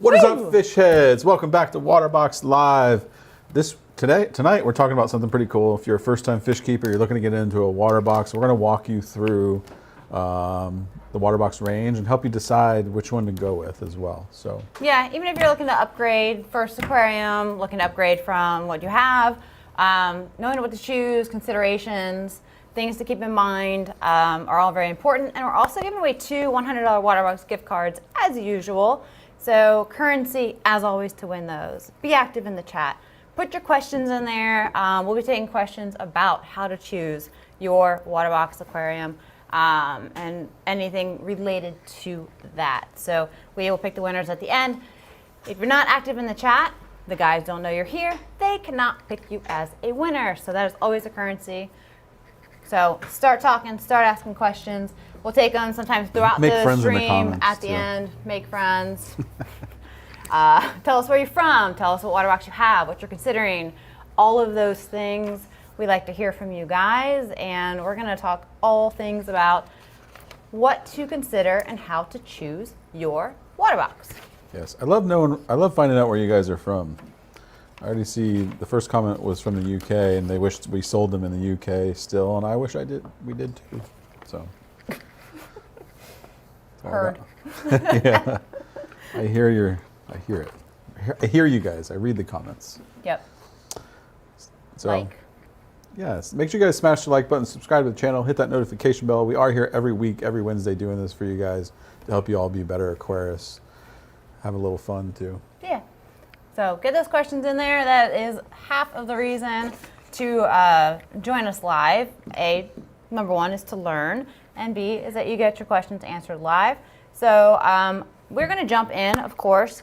What is up, fish heads? Welcome back to Waterbox Live. Tonight we're talking about something pretty cool. If you're a first-time fish keeper, you're looking to get into a water box, we're going to walk you through the Waterbox range and help you decide which one to go with as well. So yeah, even if you're looking to upgrade first aquarium, looking to upgrade from what you have, knowing what to choose, considerations, things to keep in mind are all very important. And we're also giving away 2 $100 Waterbox gift cards as usual. So currency, as always, to win those. Be active in the chat. Put your questions in there. We'll be taking questions about how to choose your Waterbox aquarium and anything related to that. So we will pick the winners at the end. If you're not active in the chat, the guys don't know you're here. They cannot pick you as a winner. So that is always a currency. So start talking, start asking questions. We'll take them sometimes throughout the stream, at the end, make friends. Tell us where you're from, tell us what Waterbox you have, what you're considering, all of those things. We like to hear from you guys, and we're gonna talk all things about what to consider and how to choose your Waterbox. yes, I love finding out where you guys are from. I already see the first comment was from the UK, and they wished we sold them in the UK still, and I wish we did too. So. Heard. Yeah, I hear it. I hear you guys. I read the comments. Yep. So, yes, make sure you guys smash the like button, subscribe to the channel, hit that notification bell. We are here every week, every Wednesday doing this for you guys to help you all be better aquarists. Have a little fun too. Yeah. So get those questions in there. That is half of the reason to join us live. Number one is to learn, and B is that you get your questions answered live. So we're going to jump in, of course,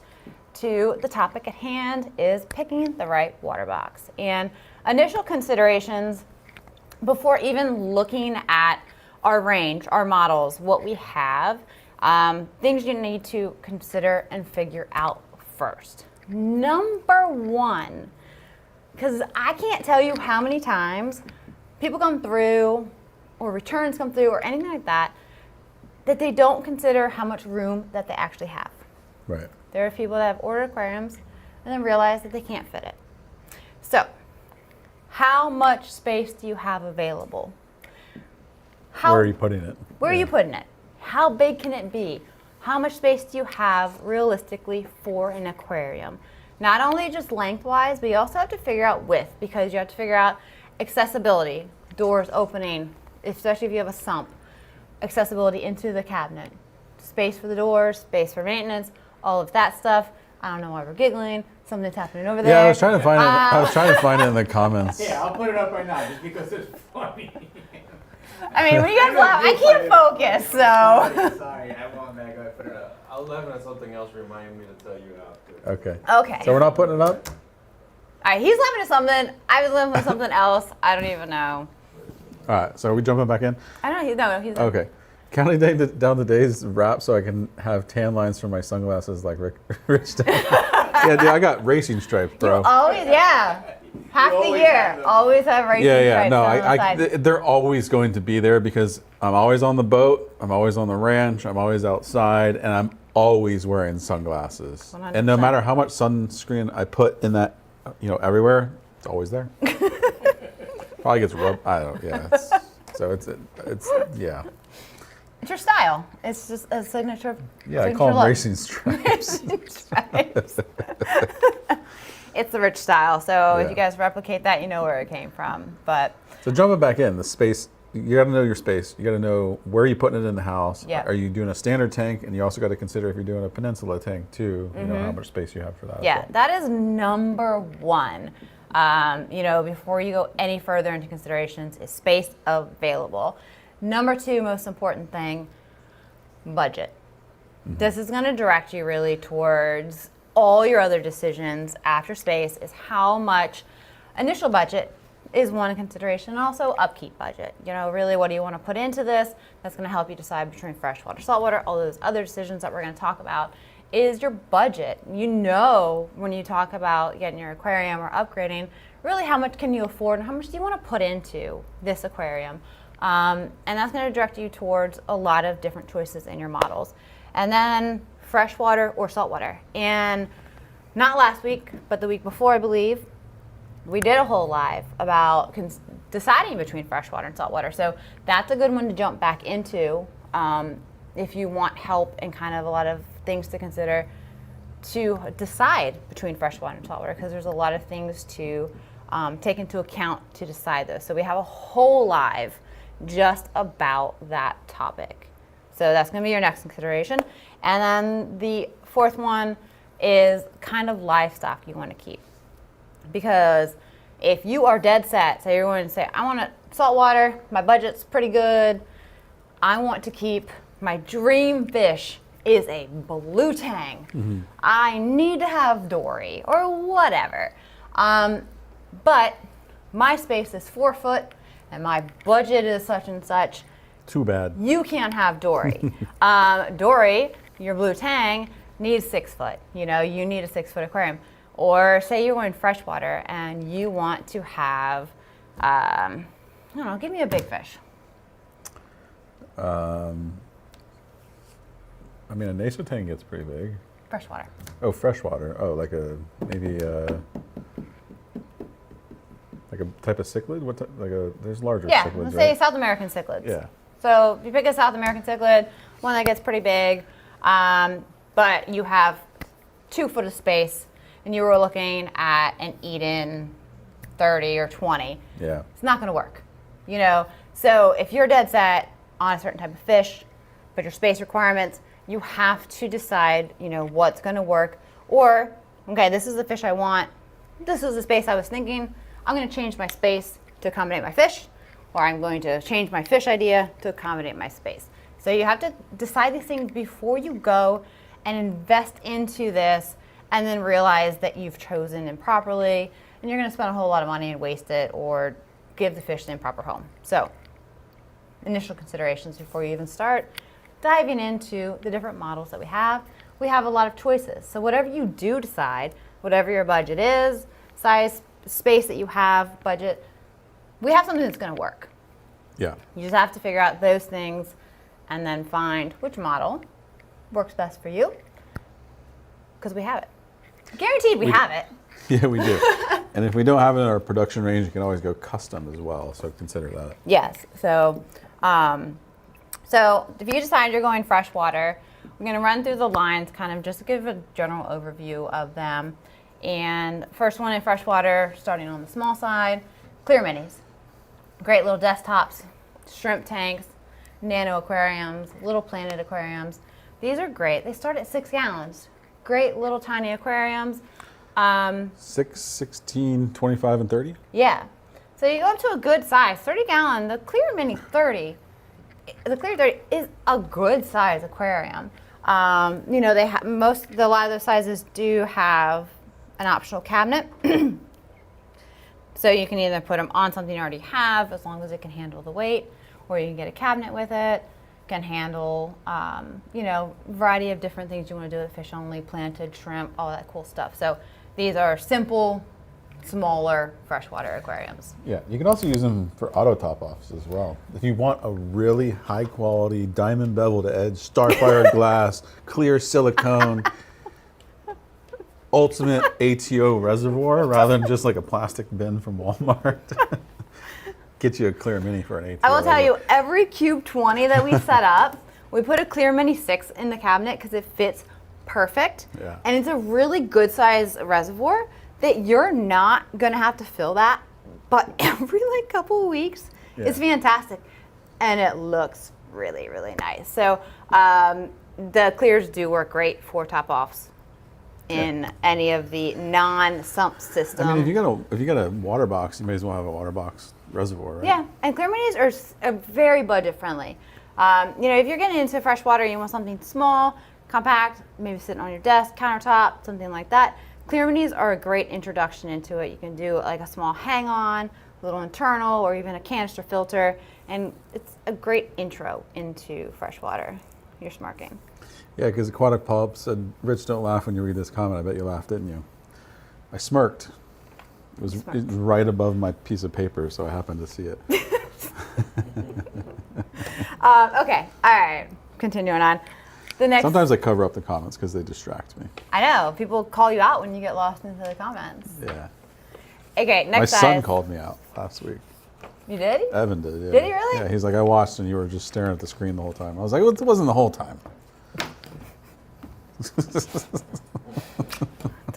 to the topic at hand is picking the right water box. And initial considerations before even looking at our range, our models, what we have, things you need to consider and figure out first. Number one, because I can't tell you how many times people come through or returns come through or anything like that, that they don't consider how much room that they actually have. Right. There are people that have ordered aquariums and then realize that they can't fit it. So, how much space do you have available? Where are you putting it? Where are you putting it? How big can it be? How much space do you have realistically for an aquarium? Not only just lengthwise, but you also have to figure out width, because you have to figure out accessibility, doors opening, especially if you have a sump, accessibility into the cabinet, space for the doors, space for maintenance, all of that stuff. I don't know why we're giggling. Something's happening over there. Yeah, I was trying to find it. I was trying to find it in the comments. Yeah, I'll put it up right now just because it's funny. I mean, when you guys laugh, I can't focus, so. Sorry, I won't back. Go ahead, put it up. I was laughing at something else reminding me to tell you after. Okay. Okay. So we're not putting it up? All right, he's laughing at something. I was laughing at something else. I don't even know. All right, so are we jumping back in? I don't know. He's Okay. Counting down the days wrap so I can have tan lines for my sunglasses like Rich did. Yeah, dude, I got racing stripes, bro. Always, yeah. Half the year, always have racing stripes No, on the side. they're always going to be there because I'm always on the boat, I'm always on the ranch, I'm always outside, and I'm always wearing sunglasses. 100%. And no matter how much sunscreen I put in that, everywhere, it's always there. Probably gets rubbed. I don't. Yeah. It's yeah. It's your style. It's just a signature. Yeah, I signature call them look. racing stripes. Stripes. It's the Rich style. So if Yeah. you guys replicate that, you know where it came from. But So jumping back in, the space, you got to know your space. You got to know where you're putting it in the house. Yeah. Are you doing a standard tank? And you also got to consider if you're doing a peninsula tank too, you know, how much space you have for that. yeah, as well. that is number one. Before you go any further into considerations, is space available. Number two, most important thing, budget. This is going to direct you really towards all your other decisions after space. Is how much initial budget is one consideration, and also upkeep budget. Really what do you want to put into this? That's going to help you decide between freshwater, saltwater, all those other decisions that we're going to talk about. Is your budget. When you talk about getting your aquarium or upgrading, really how much can you afford and how much do you want to put into this aquarium? And that's going to direct you towards a lot of different choices in your models. And then freshwater or saltwater. And not last week, but the week before, I believe, we did a whole live about deciding between freshwater and saltwater. So that's a good one to jump back into if you want help and kind of a lot of things to consider to decide between freshwater and saltwater, because there's a lot of things to take into account to decide those. So we have a whole live just about that topic. So that's going to be your next consideration. And then the fourth one is kind of livestock you want to keep. Because if you are dead set, say you're going to say, I want a saltwater, my budget's pretty good, I want to keep my dream fish is a blue tang. Mm-hmm. I need to have dory or whatever. But my space is 4 foot and my budget is such and such. Too bad. You can't have dory. Dory, your blue tang, needs 6 foot. You know, you need a 6 foot aquarium. Or say you're going freshwater and you want to have, I don't know, give me a big fish. I mean, a naso tang gets pretty big. Freshwater. Oh, freshwater. Oh, like maybe like a type of cichlid? What there's larger cichlids, let's right? say South American cichlids. Yeah. So if you pick a South American cichlid, one that gets pretty big, but you have 2 foot of space, and you were looking at an Eden 30 or 20, yeah, it's not going to work. You know, so if you're dead set on a certain type of fish, but your space requirements, you have to decide, you know, what's going to work. Or, okay, this is the fish I want. This is the space I was thinking. I'm going to change my space to accommodate my fish, or I'm going to change my fish idea to accommodate my space. So you have to decide these things before you go and invest into this and then realize that you've chosen improperly and you're going to spend a whole lot of money and waste it or give the fish the improper home. So initial considerations before you even start diving into the different models that we have. We have a lot of choices. So whatever you do decide, whatever your budget is, size, space that you have, budget, we have something that's going to work. Yeah. You just have to figure out those things and then find which model works best for you, because we have it. Guaranteed we have it. Yeah, we do. And if we don't have it in our production range, you can always go custom as well. So consider that. Yes. So, so if you decide you're going freshwater, we're going to run through the lines, kind of just to give a general overview of them. And first one in freshwater, starting on the small side, clear minis. Great little desktops, shrimp tanks, nano aquariums, little planet aquariums. These are great. They start at 6 gallons. Great little tiny aquariums. 6, 16, 25, and 30? Yeah. So you go up to a good size, 30 gallon. The Clear Mini 30, the Clear 30 is a good size aquarium. You know, a lot of those sizes do have an optional cabinet. So you can either put them on something you already have, as long as it can handle the weight, or you can get a cabinet with it. Can handle, you know, variety of different things you want to do with fish only, planted, shrimp, all that cool stuff. So these are simple, smaller freshwater aquariums. Yeah, you can also use them for auto top-offs as well. If you want a really high-quality, diamond bevel to edge, starfire glass, clear silicone, ultimate ATO reservoir, rather than just like a plastic bin from Walmart. Get you a Clear Mini for an ATO. I will tell you, every Cube 20 that we set up, we put a Clear Mini 6 in the cabinet because it fits perfect. Yeah. And it's a really good size reservoir that you're not going to have to fill that, but every like couple of weeks, it's fantastic. And it looks really, really nice. So the clears do work great for top-offs in any of the non-sump system. I mean, if you got a water box, you may as well have a water box reservoir, right? Yeah, and Clear Minis are very budget friendly. You know, if you're getting into freshwater, you want something small, compact, maybe sitting on your desk, countertop, something like that. Clear Minis are a great introduction into it. You can do like a small hang-on, a little internal, or even a canister filter, and it's a great intro into freshwater. You're smirking. Yeah, because Aquatic Pulp said, Rich, don't laugh when you read this comment. I bet you laughed, didn't you? I smirked. It was right above my piece of paper, so I happened to see it. Okay, all right, continuing on. The next, Sometimes I cover up the comments because they distract me. I know, people call you out when you get lost into the comments. Yeah. Okay, next My size. son called me out last week. You did? Evan did, yeah. Did he really? Yeah, he's like, I watched and you were just staring at the screen the whole time. I was like, well, it wasn't the whole time. It's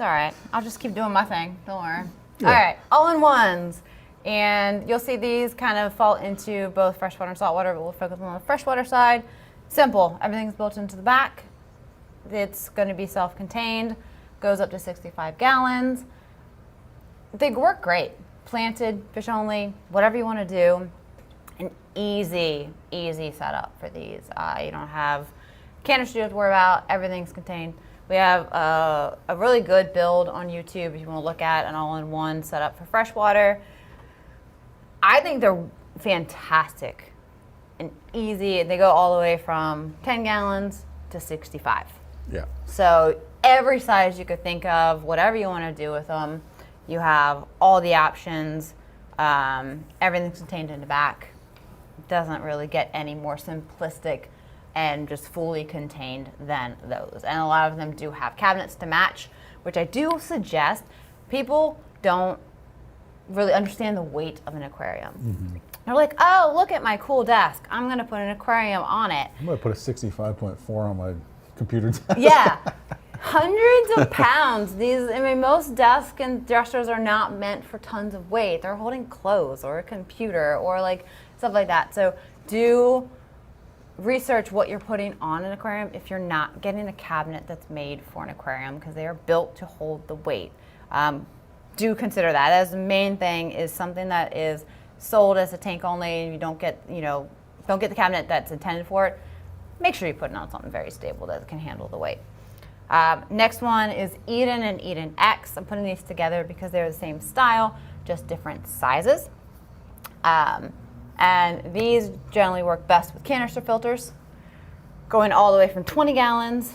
all right. I'll just keep doing my thing. Don't worry. Yeah. All right, all-in-ones. And you'll see these kind of fall into both freshwater and saltwater, but we'll focus on the freshwater side. Simple. Everything's built into the back. It's going to be self-contained. Goes up to 65 gallons. They work great. Planted, fish only, whatever you want to do. An easy setup for these. You don't have canisters you have to worry about. Everything's contained. We have a really good build on YouTube if you want to look at an all-in-one setup for freshwater. I think they're fantastic and easy. They go all the way from 10 gallons to 65. Yeah. So every size you could think of, whatever you want to do with them, you have all the options. Everything's contained in the back. Doesn't really get any more simplistic and just fully contained than those. And a lot of them do have cabinets to match, which I do suggest. People don't really understand the weight of an aquarium. Mm-hmm. They're like, oh, look at my cool desk. I'm going to put an aquarium on it. I'm going to put a 65.4 on my computer desk. Yeah. Hundreds of pounds. Most desks and dressers are not meant for tons of weight. They're holding clothes or a computer or like stuff like that. So do research what you're putting on an aquarium if you're not getting a cabinet that's made for an aquarium, because they are built to hold the weight. Do consider that as the main thing is something that is sold as a tank only and you don't get the cabinet that's intended for it. Make sure you put it on something very stable that can handle the weight. Next one is Eden and Eden X. I'm putting these together because they're the same style, just different sizes. And these generally work best with canister filters, going all the way from 20 gallons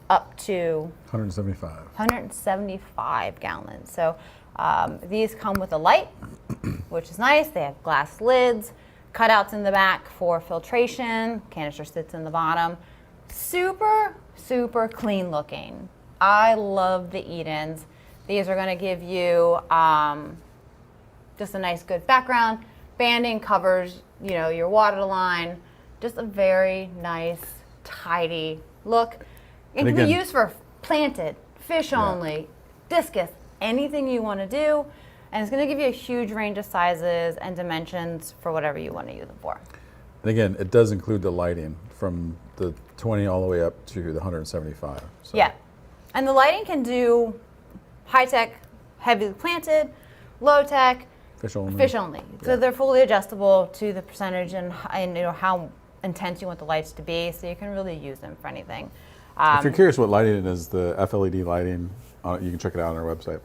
up to 175 gallons. So these come with a light, which is nice. They have glass lids, cutouts in the back for filtration. Canister sits in the bottom. Super clean looking. I love the Edens. These are going to give you just a nice good background. Banding covers your water line. Just a very nice, tidy look. It can be used for planted, fish only, discus, anything you want to do. And it's going to give you a huge range of sizes and dimensions for whatever you want to use them for. And again, it does include the lighting from the 20 all the way up to the 175. So. Yeah. And the lighting can do high-tech, heavily planted, low-tech, Fish only. So Yeah. they're fully adjustable to the percentage and how intense you want the lights to be, so you can really use them for anything. If you're curious what lighting it is, the FLED lighting, you can check it out on our website.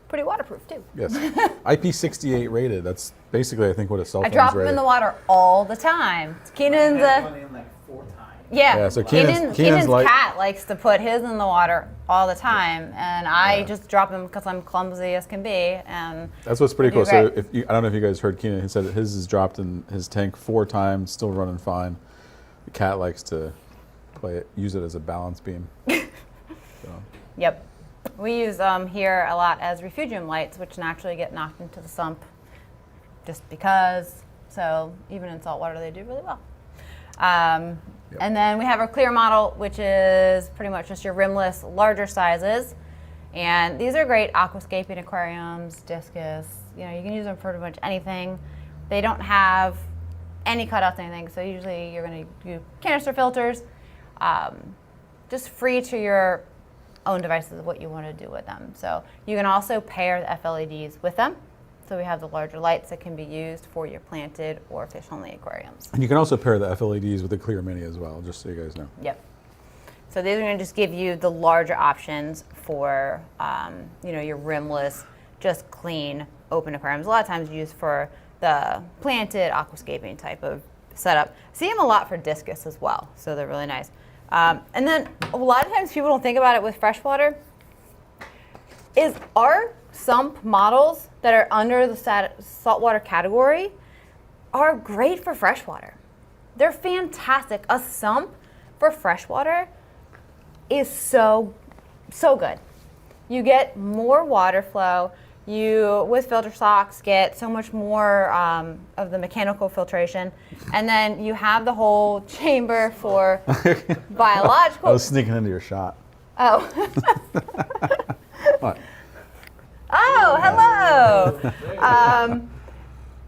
Pretty waterproof too. Yes. IP68 rated. That's basically, I think, what a cell I phone's drop them rated. in the water all the time. Keenan's I've gone in like 4 times. Yeah, so Keenan's Keenan's light- cat likes to put his in the water all the time, and I just drop him because I'm clumsy as can be. And That's what's pretty they do cool. So great. I don't know if you guys heard Keenan. He said that his is dropped in his tank 4 times, still running fine. The cat likes to use it as a balance beam. Yep. We use here a lot as refugium lights, which naturally get knocked into the sump just because. So even in saltwater, they do really well. And then we have our clear model, which is pretty much just your rimless, larger sizes. And these are great aquascaping aquariums, discus. You can use them for pretty much anything. They don't have any cutouts or anything, so usually you're going to do canister filters. Just free to your own devices of what you want to do with them. So you can also pair the FLEDs with them. So we have the larger lights that can be used for your planted or fish-only aquariums. And you can also pair the FLEDs with the Clear Mini as well, just so you guys know. Yep. So these are going to just give you the larger options for your rimless, just clean, open aquariums. A lot of times used for the planted aquascaping type of setup. See them a lot for discus as well, so they're really nice. And then a lot of times people don't think about it with freshwater. Is our sump models that are under the saltwater category are great for freshwater. They're fantastic. A sump for freshwater is so good. You get more water flow. You, with filter socks, get so much more of the mechanical filtration. And then you have the whole chamber for biological. I was sneaking into your shot. Oh. What? Oh, hello.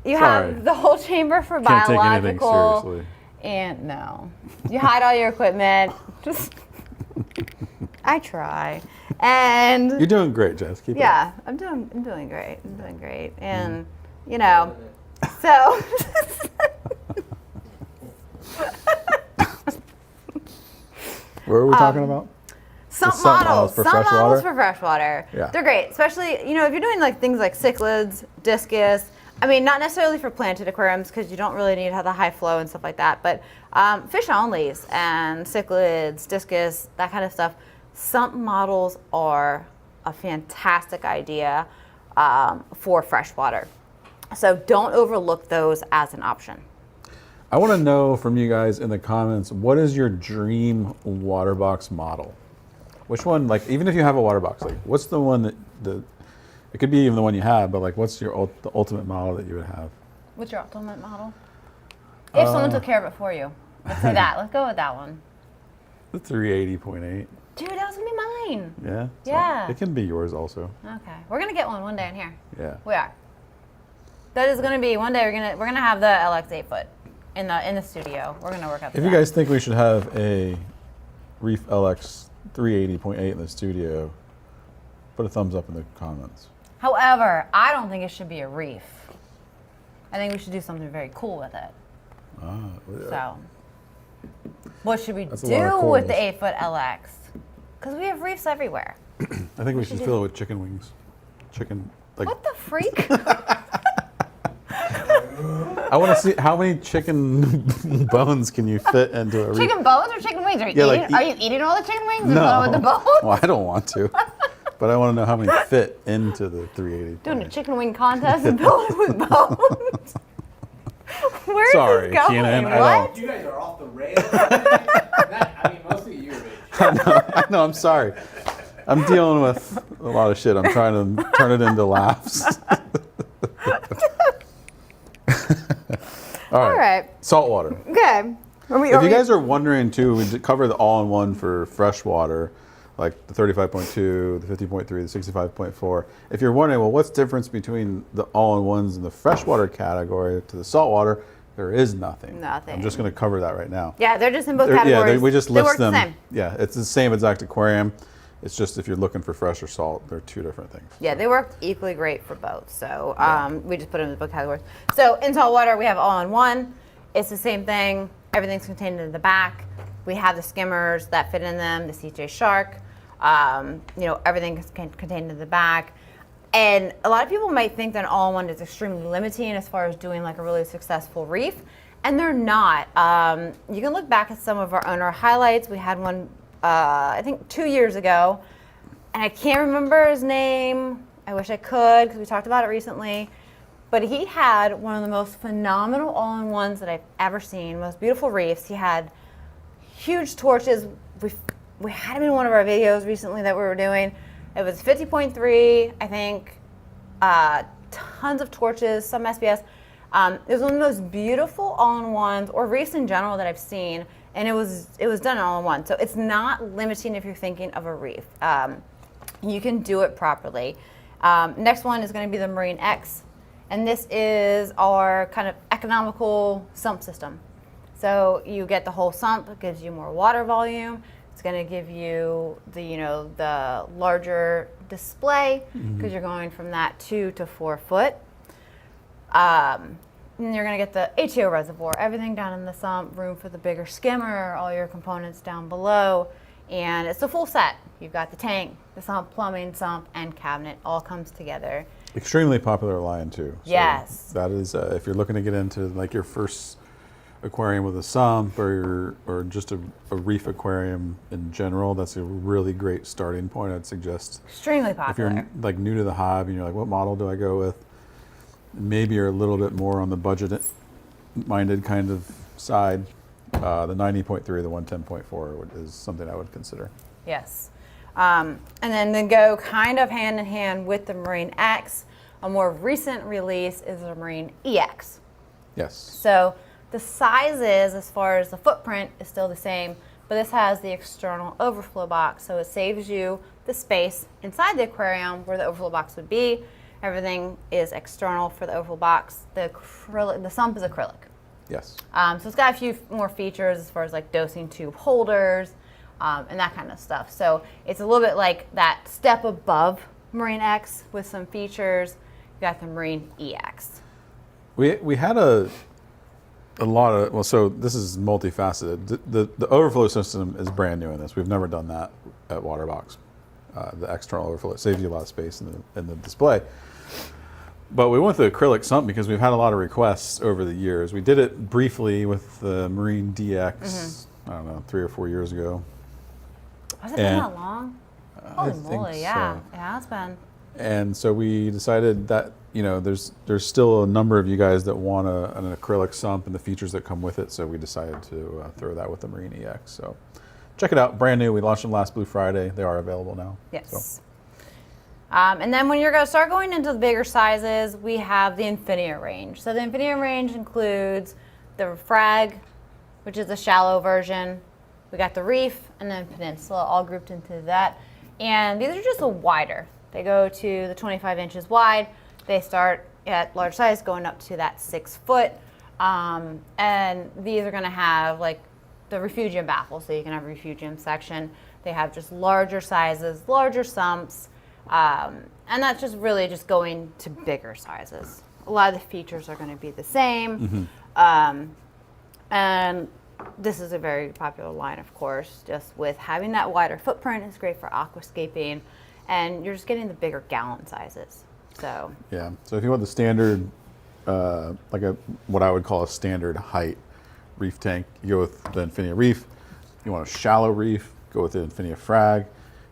You Sorry. have the whole chamber for Can't take anything biological. seriously. And no, you hide all your equipment. Just, I try. And You're doing great, Jess. Keep it up. yeah, I'm doing great. I'm doing great. And you know, so What were we talking about? sump sump models, models for sump freshwater? models for freshwater. Yeah. They're great, especially if you're doing like things like cichlids, discus. I mean, not necessarily for planted aquariums because you don't really need to have the high flow and stuff like that. But fish onlys and cichlids, discus, that kind of stuff. Sump models are a fantastic idea for freshwater. So don't overlook those as an option. I want to know from you guys in the comments, what is your dream water box model? Which one, like, even if you have a water box, like, what's the one that it could be even the one you have, but like, what's your the ultimate model that you would have? What's your ultimate model? If someone took care of it for you. Let's say that. Let's go with that one. The 380.8. Dude, that was going to be mine. Yeah? Yeah. It can be yours also. Okay. We're going to get one day in here. Yeah. We are. That is going to be one day we're gonna have the LX 8-foot in the studio. We're going to work up to If you that. guys think we should have a Reef LX 380.8 in the studio, put a thumbs up in the comments. However, I don't think it should be a reef. I think we should do something very cool with it. So, what should we That's a lot of do with the coolness. 8-foot LX? Because we have reefs everywhere. I think we should fill it with chicken wings. Chicken, like, What the freak? I want to see how many chicken bones can you fit into a Reef. Chicken bones or chicken wings? Are you, Yeah, eating, like, are you eating all the chicken wings and No. put with the bones? Well, I don't want to, but I want to know how many fit into the 380. Doing a chicken wing contest and filling it with bones? Where's Sorry, this going? Keenan, I What? You guys are off the rails. I mean, mostly you, Rich. I know, I'm sorry. I'm dealing with a lot of shit. I'm trying to turn it into laughs. All right. Saltwater. Okay. If you guys are wondering too, we did cover the all-in-one for freshwater, like the 35.2, the 50.3, the 65.4. If you're wondering, well, what's the difference between the all-in-ones in the freshwater category to the saltwater, there is nothing. Nothing. I'm just going to cover that right now. Yeah, they're just in both They're- categories. Yeah, we just They list work them. the same. Yeah, it's the same exact aquarium. It's just if you're looking for fresh or salt, they're two different things. Yeah, they work equally great for both. So we just put them in both categories. So in saltwater, we have all-in-one. It's the same thing. Everything's contained in the back. We have the skimmers that fit in them, the CJ Shark. Everything is contained in the back. And a lot of people might think that an all-in-one is extremely limiting as far as doing like a really successful reef. And they're not. You can look back at some of our owner highlights. We had one, I think 2 years ago. And I can't remember his name. I wish I could because we talked about it recently. But he had one of the most phenomenal all-in-ones that I've ever seen. Most beautiful reefs. He had huge torches. We had him in one of our videos recently that we were doing. It was 50.3, I think. Tons of torches, some SBS. It was one of the most beautiful all-in-ones, or reefs in general, that I've seen. And it was done all in one. So it's not limiting if you're thinking of a reef. You can do it properly. Next one is going to be the Marine X. And this is our kind of economical sump system. So you get the whole sump. It gives you more water volume. It's going to give you the larger display because you're going from that 2 to 4 foot. And you're going to get the HO reservoir, everything down in the sump, room for the bigger skimmer, all your components down below. And it's a full set. You've got the tank, the sump, plumbing, sump, and cabinet all comes together. Extremely popular line too. So Yes. that is, if you're looking to get into like your first aquarium with a sump or just a reef aquarium in general, that's a really great starting point. I'd suggest Extremely if popular. you're like new to the hobby and you're like, what model do I go with? Maybe you're a little bit more on the budget-minded kind of side. The 90.3, the 110.4 is something I would consider. Yes. And then to go kind of hand in hand with the Marine X, a more recent release is the Marine EX. Yes. So the sizes, as far as the footprint, is still the same, but this has the external overflow box, so it saves you the space inside the aquarium where the overflow box would be. Everything is external for the overflow box. The sump is acrylic. Yes. So it's got a few more features as far as like dosing tube holders and that kind of stuff. So it's a little bit like that step above Marine X with some features. You got the Marine EX. We had a lot of, well, so this is multifaceted. The overflow system is brand new in this. We've never done that at Waterbox. The external overflow, it saves you a lot of space in the display. But we went with the acrylic sump because we've had a lot of requests over the years. We did it briefly with the Marine DX, I don't know, 3 or 4 years ago. Has it been that long? Holy moly, think yeah, so. it has been. And so we decided that, you know, there's still a number of you guys that want an acrylic sump and the features that come with it. So we decided to throw that with the Marine EX. So check it out, brand new. We launched them last Blue Friday. They are available now. Yes. So. And then when you're going to start going into the bigger sizes, we have the Infinia range. So the Infinia range includes the Frag, which is a shallow version. We got the Reef and then Peninsula all grouped into that. And these are just a wider. They go to the 25 inches wide. They start at large size going up to that 6 foot. And these are going to have like the refugium baffle, so you can have a refugium section. They have just larger sizes, larger sumps. And that's just really just going to bigger sizes. A lot of the features are going to be the same. And this is a very popular line, of course, just with having that wider footprint. It's great for aquascaping, and you're just getting the bigger gallon sizes. So yeah, so if you want the standard, what I would call a standard height reef tank, you go with the Infinia Reef. If you want a shallow reef, go with the Infinia Frag.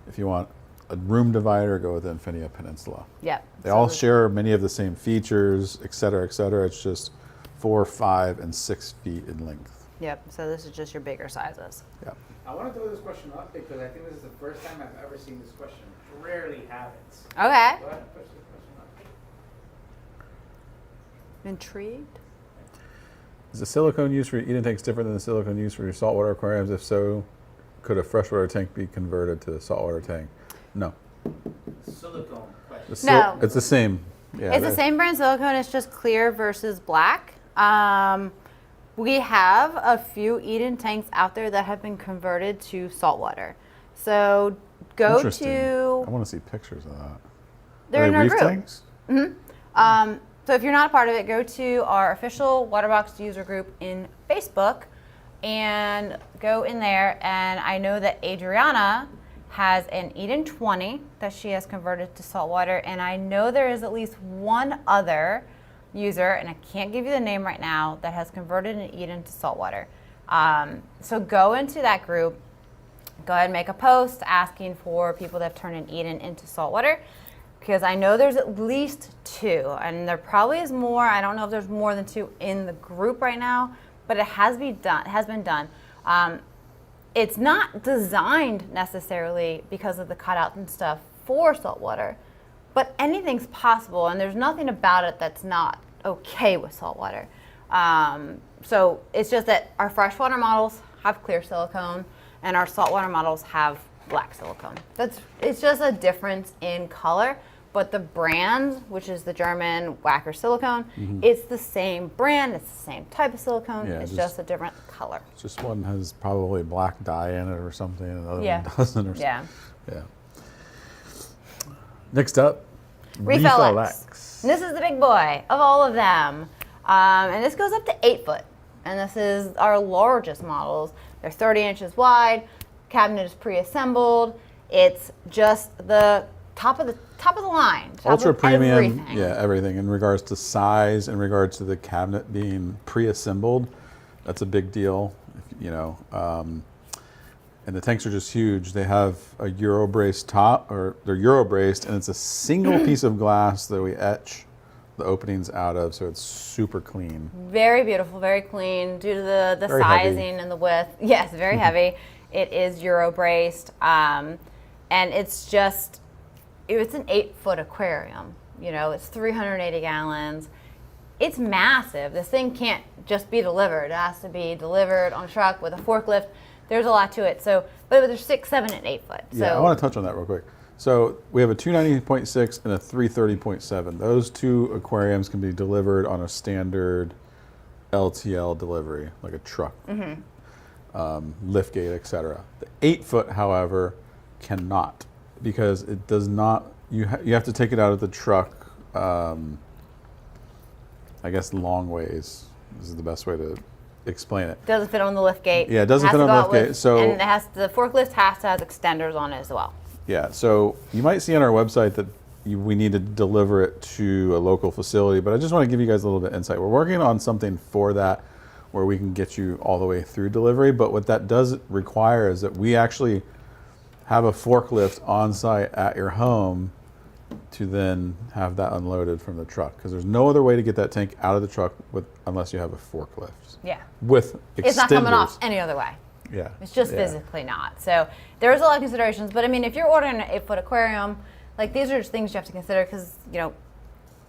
If you want a room divider, go with the Infinia Peninsula. yep. They all share many of the same features, et cetera, et cetera. It's just 4, 5, and 6 feet in length. Yep. So this is just your bigger sizes. Yeah. I want to throw this question up because I think this is the first time I've ever seen this question. Rarely have it. Okay. Go ahead, push this question up. Intrigued? Is the silicone used for your Eden tanks different than the silicone used for your saltwater aquariums? If so, could a freshwater tank be converted to a saltwater tank? No. Silicone question. No. It's the same. Yeah, It's the same brand silicone. It's just clear versus black. We have a few Eden tanks out there that have been converted to saltwater. So go Interesting. to. I want to see pictures of that. They're Are in they our reef group. tanks? So if you're not a part of it, go to our official Waterbox user group in Facebook and go in there. And I know that Adriana has an Eden 20 that she has converted to saltwater. And I know there is at least one other user, and I can't give you the name right now, that has converted an Eden to saltwater. So go into that group, go ahead and make a post asking for people that have turned an Eden into saltwater, because I know there's at least 2, and there probably is more. I don't know if there's more than 2 in the group right now, but it has been done. It's not designed necessarily because of the cutouts and stuff for saltwater, but anything's possible, and there's nothing about it that's not okay with saltwater. So it's just that our freshwater models have clear silicone, and our saltwater models have black silicone. It's just a difference in color, but the brand, which is the German Wacker silicone, it's the same brand, it's the same type of silicone, Yeah, it's just just a different color. Just one has probably black dye in it or something, and the other Yeah. one doesn't. Or Yeah. Yeah. Next up, Reef-A-Palooza. This is the big boy of all of them. And this goes up to 8 foot. And this is our largest models. They're 30 inches wide. Cabinet is pre-assembled. It's just the top of the line. Top Ultra of premium, everything. yeah, everything in regards to size, in regards to the cabinet being pre-assembled. That's a big deal, you know. And the tanks are just huge. They have a Euro brace top, or they're Euro braced, and it's a single piece of glass that we etch the openings out of, so it's super clean. Very beautiful, very clean due to the Very sizing heavy. and the width. Yes, very heavy. It is Euro braced, and it's just, it's an 8-foot aquarium. You know, it's 380 gallons. It's massive. This thing can't just be delivered. It has to be delivered on a truck with a forklift. There's a lot to it. So, but there's 6, 7, and 8 foot. So, Yeah, I want to touch on that real quick. So we have a 290.6 and a 330.7. Those two aquariums can be delivered on a standard LTL delivery, like a truck, lift gate, etc. The 8-foot, however, cannot, because it does not. You have to take it out of the truck. I guess long ways. This is the best way to explain it. doesn't fit on the lift gate. Yeah, it doesn't has fit to on go the out lift gate, with- so- and it has the forklift has to have extenders on it as well. Yeah, so you might see on our website that we need to deliver it to a local facility, but I just want to give you guys a little bit of insight. We're working on something for that where we can get you all the way through delivery, but what that does require is that we actually have a forklift on site at your home to then have that unloaded from the truck, because there's no other way to get that tank out of the truck unless you have a forklift. Yeah. With extenders. It's not coming off any other way. Yeah. It's just yeah. physically not. So there's a lot of considerations. But I mean, if you're ordering an 8-foot aquarium, like these are just things you have to consider because, you know,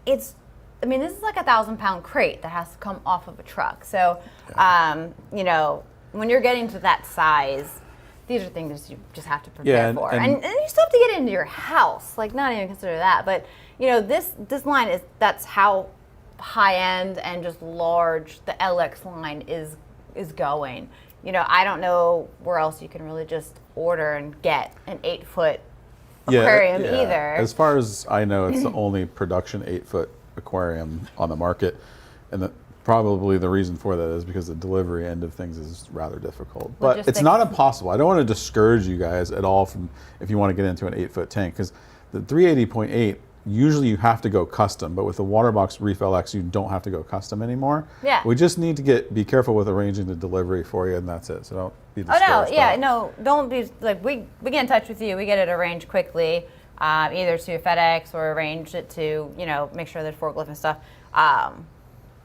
this is like a 1,000-pound crate that has to come off of a truck. So, you know, when you're getting to that size, these are things you just have to prepare for. And you still have to get it into your house. Like, not even consider that. But, you know, this line that's how high end and just large the LX line is going. You know, I don't know where else you can really just order and get an 8-foot aquarium either. As far as I know, it's the only production 8-foot aquarium on the market, and probably the reason for that is because the delivery end of things is rather difficult. But it's not impossible. I don't want to discourage you guys at all from if you want to get into an 8-foot tank, because the 380.8 usually you have to go custom, but with the Waterbox Reef-LX you don't have to go custom anymore. Yeah. We just need to be careful with arranging the delivery for you, and that's it. So don't be discouraged. Don't be like we get in touch with you. We get it arranged quickly, either to FedEx or arrange it to, you know, make sure there's forklift and stuff.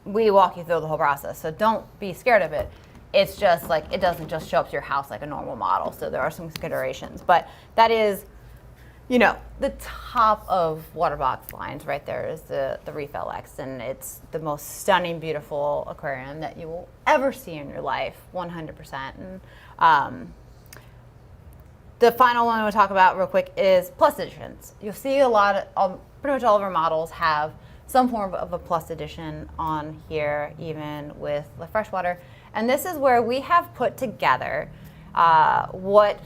We walk you through the whole process, so don't be scared of it. It's just like it doesn't just show up to your house like a normal model. So there are some considerations, but that is, you know, the top of Waterbox lines right there is the Reef-LX, and it's the most stunning, beautiful aquarium that you will ever see in your life, 100%. And the final one I want to talk about real quick is Plus Editions. You'll see pretty much all of our models have some form of a Plus Edition on here, even with the Freshwater. And this is where we have put together what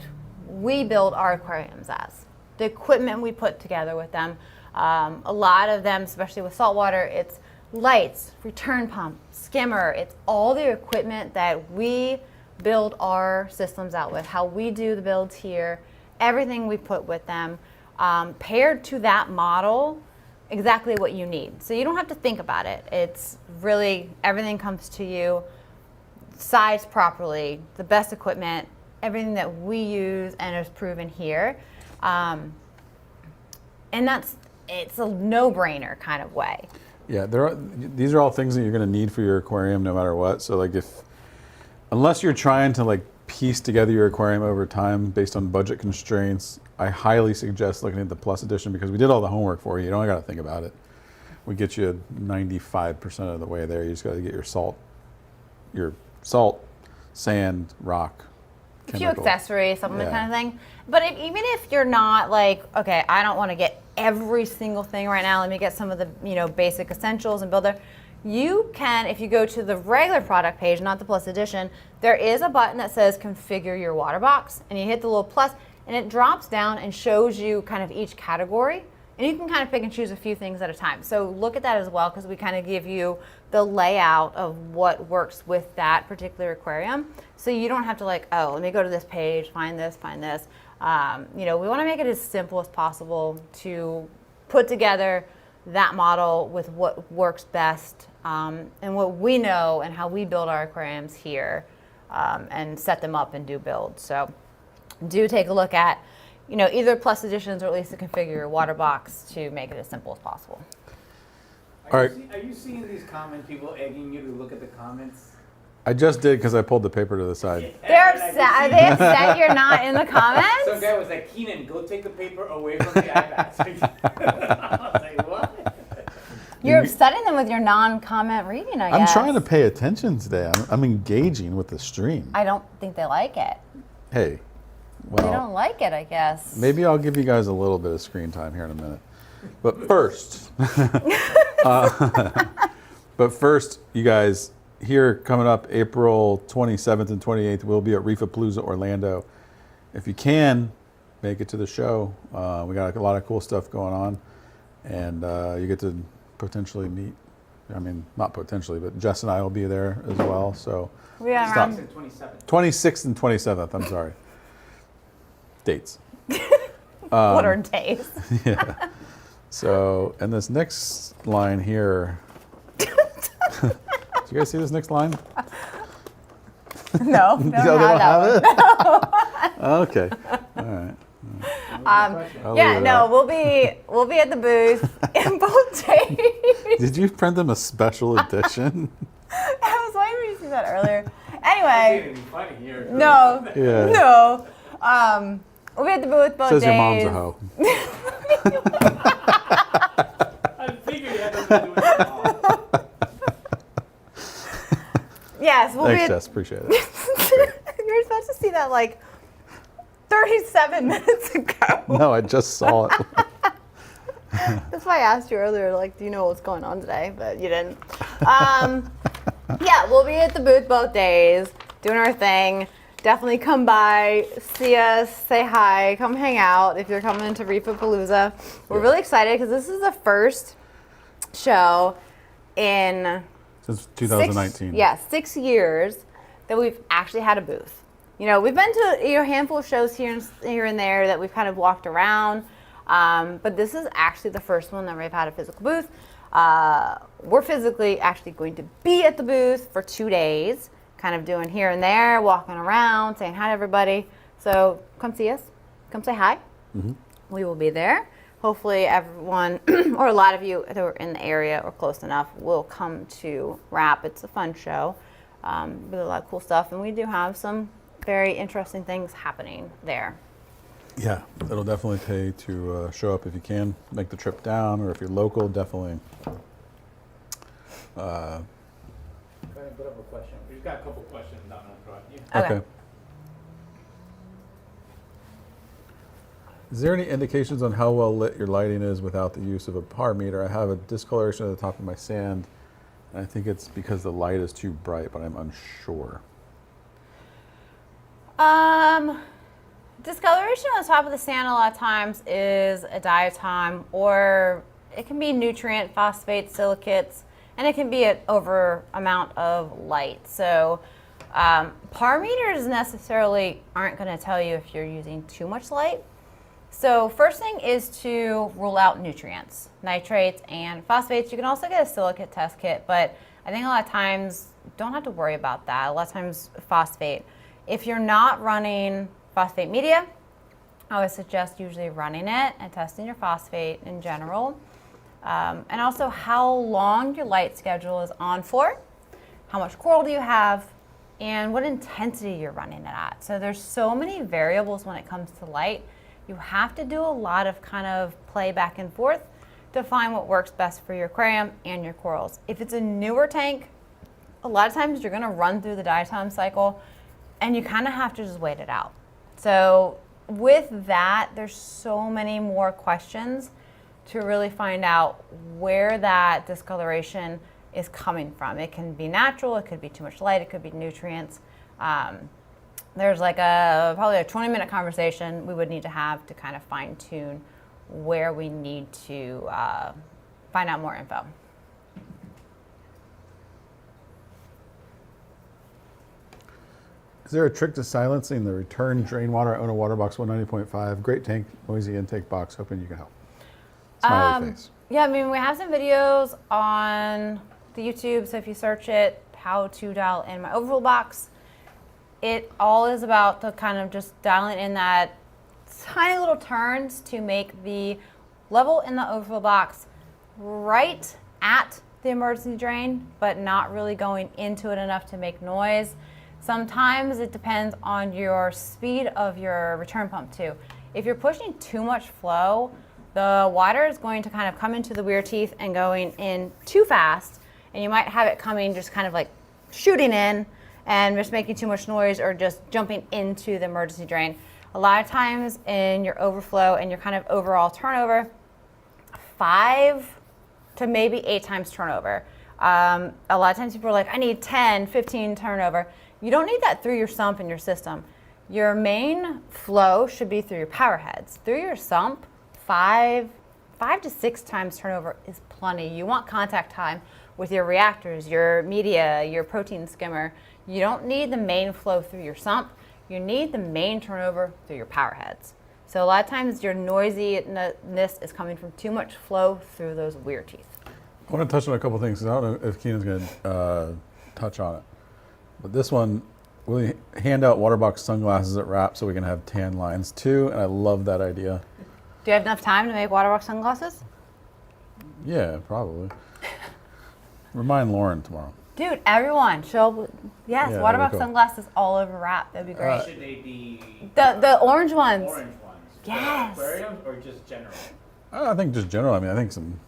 we build our aquariums as. The equipment we put together with them. A lot of them, especially with saltwater, it's lights, return pump, skimmer. It's all the equipment that we build our systems out with, how we do the builds here, everything we put with them, paired to that model, exactly what you need. So you don't have to think about it. It's really, everything comes to you, sized properly, the best equipment, everything that we use and is proven here. And it's a no-brainer kind of way. Yeah, these are all things that you're going to need for your aquarium no matter what. So like unless you're trying to like piece together your aquarium over time based on budget constraints, I highly suggest looking at the Plus Edition, because we did all the homework for you. You don't got to think about it. We get you 95% of the way there. You just got to get your salt, sand, rock, A few chemical. accessories, supplement kind of thing. But even if you're not like, okay, I don't want to get every single thing right now. Let me get some of the basic essentials and build there. You can, if you go to the regular product page, not the Plus Edition, there is a button that says configure your water box, and you hit the little plus, and it drops down and shows you kind of each category, and you can kind of pick and choose a few things at a time. So look at that as well, because we kind of give you the layout of what works with that particular aquarium. So you don't have to like, oh, let me go to this page, find this. We want to make it as simple as possible to put together that model with what works best and what we know and how we build our aquariums here and set them up and do builds. So do take a look at, either Plus Editions or at least to configure your water box to make it as simple as possible. All right. Are you seeing these comment people egging you to look at the comments? I just did because I pulled the paper to the side. They're upset. Are they upset you're not in the Some comments? guy was like, Keenan, go take the paper away from the iPad. I was like, what? You're upsetting them with your non-comment reading, I guess. I'm trying to pay attention today. I'm engaging with the stream. I don't think they like it. Hey, They don't well, like it, I guess. maybe I'll give you guys a little bit of screen time here in a minute. But first, you guys, here coming up April 27th and 28th, we'll be at Reef-A-Palooza, Orlando. If you can, make it to the show. We got a lot of cool stuff going on, and you get to potentially meet, I mean, not potentially, but Jess and I will be there as well. So We are Stop. around 26th and 27th, I'm sorry. Dates. what are days? Yeah. So, and this next line here. Do you guys see this next line? No, They don't have that one. it? Okay. All right. I'll leave Yeah, it no, out. we'll be at the booth in both days. Did you print them a special edition? I was waiting for you to see that earlier. I Anyway, see it funny here. no, Yeah. no. We'll be at the booth both Says days. your mom's a hoe. I figured you had to do it all. Yes, we'll Thanks, be. Jess. Appreciate it. You're supposed to see that like 37 minutes ago. No, I just saw it. That's why I asked you earlier, like, do you know what's going on today? But you didn't. Yeah, we'll be at the booth both days, doing our thing. Definitely come by, see us, say hi, come hang out if you're coming to Reef-A-Palooza. We're really excited because this is the first show in Since 2019. 6 years that we've actually had a booth. You know, we've been to a handful of shows here and there that we've kind of walked around, but this is actually the first one that we've had a physical booth. We're physically actually going to be at the booth for 2 days, kind of doing here and there, walking around, saying hi to everybody. So come see us, come say hi. Mm-hmm. We will be there. Hopefully everyone, or a lot of you that are in the area or close enough, will come to RAP. It's a fun show with a lot of cool stuff, and we do have some very interesting things happening there. Yeah, it'll definitely pay to show up if you can. Make the trip down, or if you're local, definitely. Go ahead and put up a question. We've got a couple questions down in front. Yeah. Okay. Is there any indications on how well lit your lighting is without the use of a par meter? I have a discoloration at the top of my sand, and I think it's because the light is too bright, but I'm unsure. Discoloration on the top of the sand a lot of times is a diatom, or it can be nutrient, phosphate, silicates, and it can be an over amount of light. So par meters necessarily aren't going to tell you if you're using too much light. So first thing is to rule out nutrients, nitrates and phosphates. You can also get a silicate test kit, but I think a lot of times don't have to worry about that. A lot of times phosphate. If you're not running phosphate media, I would suggest usually running it and testing your phosphate in general. And also how long your light schedule is on for, how much coral do you have, and what intensity you're running it at. So there's so many variables when it comes to light. You have to do a lot of kind of play back and forth to find what works best for your aquarium and your corals. If it's a newer tank, a lot of times you're gonna run through the diatom cycle and you kind of have to just wait it out. So with that, there's so many more questions to really find out where that discoloration is coming from. It can be natural, it could be too much light, it could be nutrients. There's like probably a 20-minute conversation we would need to have to kind of fine tune where we need to find out more info. Is there a trick to silencing the return drain water? I own a Waterbox 190.5. Great tank, noisy intake box. Hoping you can help. Smiley face. Yeah, I mean, we have some videos on the YouTube, so if you search it, how to dial in my overflow box, it all is about the kind of just dialing in that tiny little turns to make the level in the overflow box right at the emergency drain, but not really going into it enough to make noise. Sometimes it depends on your speed of your return pump too. If you're pushing too much flow, the water is going to kind of come into the weir teeth and going in too fast, and you might have it coming just kind of like shooting in and just making too much noise or just jumping into the emergency drain. A lot of times in your overflow and your kind of overall turnover, 5 to maybe 8 times turnover. A lot of times people are like, I need 10, 15 turnover. You don't need that through your sump and your system. Your main flow should be through your power heads. Through your sump, 5 to 6 times turnover is plenty. You want contact time with your reactors, your media, your protein skimmer. You don't need the main flow through your sump. You need the main turnover through your power heads. So a lot of times your noisiness is coming from too much flow through those weir teeth. I want to touch on a couple things, because I don't know if Keenan's going to touch on it. But this one, we hand out Waterbox sunglasses at Wrap so we can have tan lines too, and I love that idea. Do you have enough time to make Waterbox sunglasses? Yeah, probably. Remind Lauren tomorrow. Dude, everyone, show up. Yes, Yeah, Waterbox that'd be cool. sunglasses all over Wrap. That'd be great. Should they be The orange ones. orange ones? Yes. Aquariums or just general? I think just general. I mean, I think some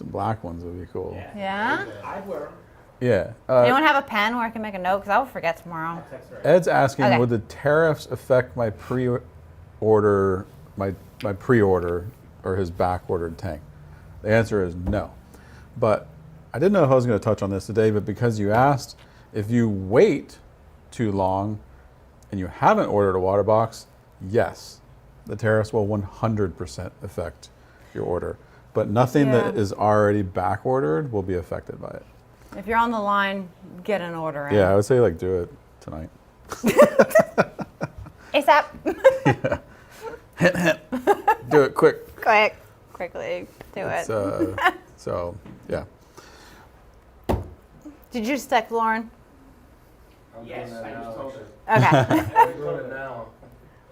black ones would be cool. Yeah? I'd wear them. Yeah. Anyone have a pen where I can make a note? Because I will forget tomorrow. Text her. Ed's asking, Okay. would the tariffs affect my pre-order, my pre-order or his back-ordered tank? The answer is no. But I didn't know if I was going to touch on this today, but because you asked, if you wait too long and you haven't ordered a water box, yes, the tariffs will 100% affect your order. But nothing that Yeah. is already back-ordered will be affected by it. If you're on the line, get an order in. Yeah, I would say like do it tonight. ASAP. Do it quick. Quickly do it. So, yeah. Did you just text Lauren? I'm Yes, doing that I now. just told her. Okay. I'm doing it now.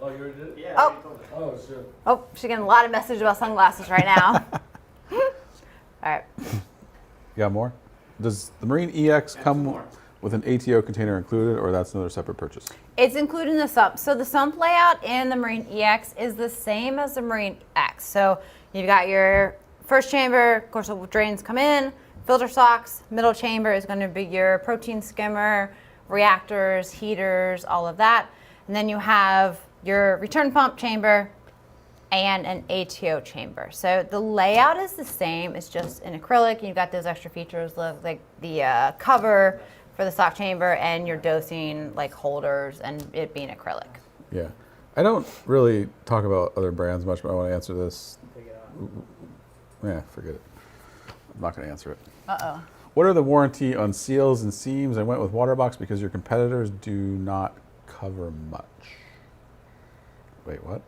Oh, you already did it? Yeah, Oh. I told her. Oh, shit. Oh, she's getting a lot of messages about sunglasses right now. All right. You got more? Does the Marine EX come more. with an ATO container included, or that's another separate purchase? It's included in the sump. So the sump layout in the Marine EX is the same as the Marine X. So you've got your first chamber, of course, the drains come in, filter socks, middle chamber is going to be your protein skimmer, reactors, heaters, all of that. And then you have your return pump chamber and an ATO chamber. So the layout is the same, it's just in acrylic. You've got those extra features like the cover for the stock chamber and your dosing like holders and it being acrylic. Yeah. I don't really talk about other brands much, but I want to answer this. Take it out. Yeah, forget it. I'm not going to answer it. Uh-oh. What are the warranty on seals and seams? I went with Waterbox because your competitors do not cover much. Wait, what?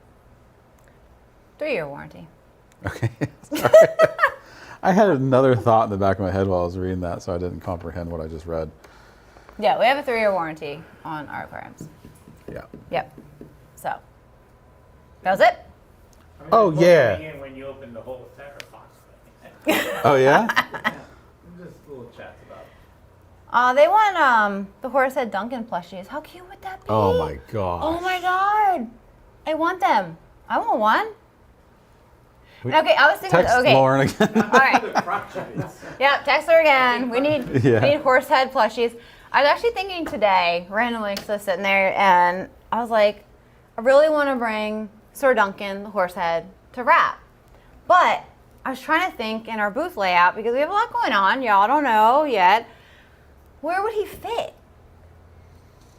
3-year warranty. Okay. Sorry. I had another thought in the back of my head while I was reading that, so I didn't comprehend what I just read. Yeah, we have a 3-year warranty on our aquariums. Yeah. Yep. So, that was it? I mean, Oh, the book yeah. coming in when you open the whole terror box. Oh, yeah? Just little chats about. They want the Horsehead Duncan plushies. How cute would that be? Oh, my gosh. Oh my god. I want them. I want one. We- Okay, I was thinking. Text Okay. Lauren again. All right. The crotches. Yep, text her again. We need Yeah. Horsehead plushies. I was actually thinking today, randomly, because I was sitting there, and I was like, I really want to bring Sir Duncan, the Horsehead, to Wrap. But I was trying to think in our booth layout, because we have a lot going on, y'all don't know yet, where would he fit?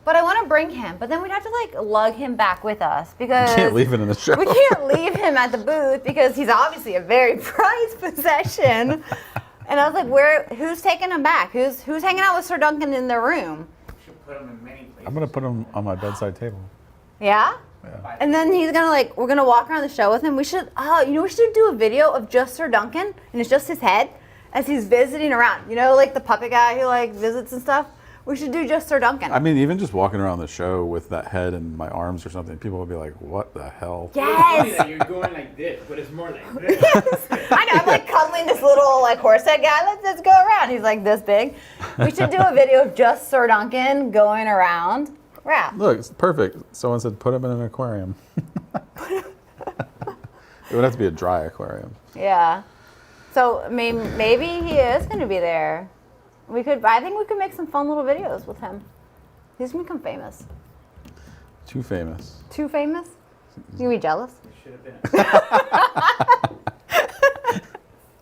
But I want to bring him, but then we'd have to like lug him back with us because Can't leave it in the show. we can't leave him at the booth because he's obviously a very prized possession. And I was like, who's taking him back? Who's hanging out with Sir Duncan in their room? You should put them in many places. I'm going to put him on my bedside table. Yeah? Yeah. And then he's gonna we're gonna walk around the show with him. We should, we should do a video of just Sir Duncan, and it's just his head as he's visiting around. You know, like the puppet guy who like visits and stuff. We should do just Sir Duncan. I mean, even just walking around the show with that head in my arms or something, people would be like, "What the hell?" It's funny Yes. that you're going like this, but it's more like this. I know. I'm like cuddling this little like horse head guy. Let's go around. He's like this big. We should do a video of just Sir Duncan going around. Yeah. Look, it's perfect. Someone said put him in an aquarium. It would have to be a dry aquarium. Yeah. So maybe he is going to be there. I think we could make some fun little videos with him. He's going to become famous. Too famous. Too famous? You be jealous? Should have been.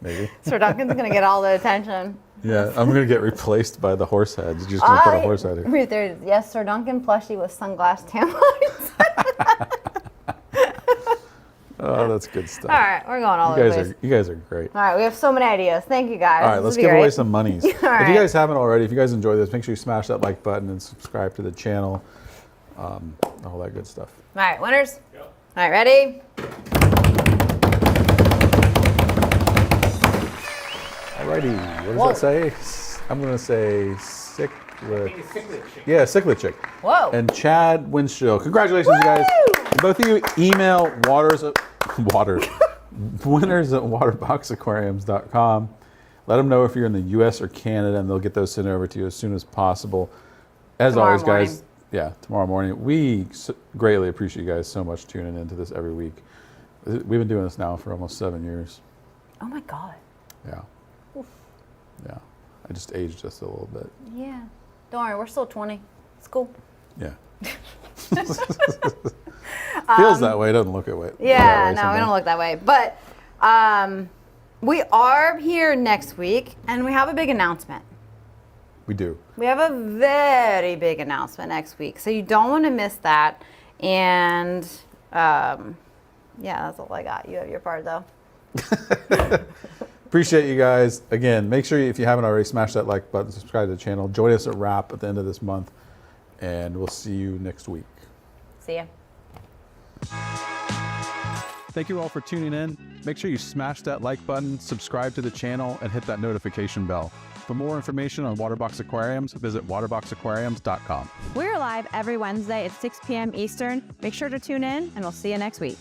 Maybe. Sir Duncan's going to get all the attention. Yeah, I'm gonna get replaced by the horse head. You're just gonna put a horse head here. There's, yes, Sir Duncan plushie with sunglass tan lines. Oh, that's good stuff. All right, we're going all over the place. You guys are great. All right, we have so many ideas. Thank you, guys. All right, This let's will be give away great. some monies. All If right. you guys haven't already, if you guys enjoy this, make sure you smash that like button and subscribe to the channel. All that good stuff. All right, winners. Go. All right, ready? Alrighty, what Whoa. does that say? I'm gonna say cichlid. I think it's cichlid chicken. Yeah, cichlid chick. Whoa. And Chad Winchell. Congratulations, you guys. Both of you email winners at waterboxaquariums.com. Let them know if you're in the U.S. or Canada, and they'll get those sent over to you as soon as possible. As Tomorrow always, guys. morning. Yeah, tomorrow morning. We greatly appreciate you guys so much tuning into this every week. We've been doing this now for almost 7 years. Oh my God. Yeah. Yeah. I just aged just a little bit. Yeah. Don't worry, we're still 20. It's cool. Yeah. Feels that way, doesn't look that way. Yeah, no, we don't look that way. But we are here next week, and we have a big announcement. We do. We have a very big announcement next week, so you don't want to miss that. And yeah, that's all I got. You have your part, though. Appreciate you guys. Again, make sure if you haven't already, smash that like button, subscribe to the channel. Join us at WRAP at the end of this month, and we'll see you next week. See ya. Thank you all for tuning in. Make sure you smash that like button, subscribe to the channel, and hit that notification bell. For more information on Waterbox Aquariums, visit waterboxaquariums.com. We're live every Wednesday at 6 p.m. Eastern. Make sure to tune in, and we'll see you next week.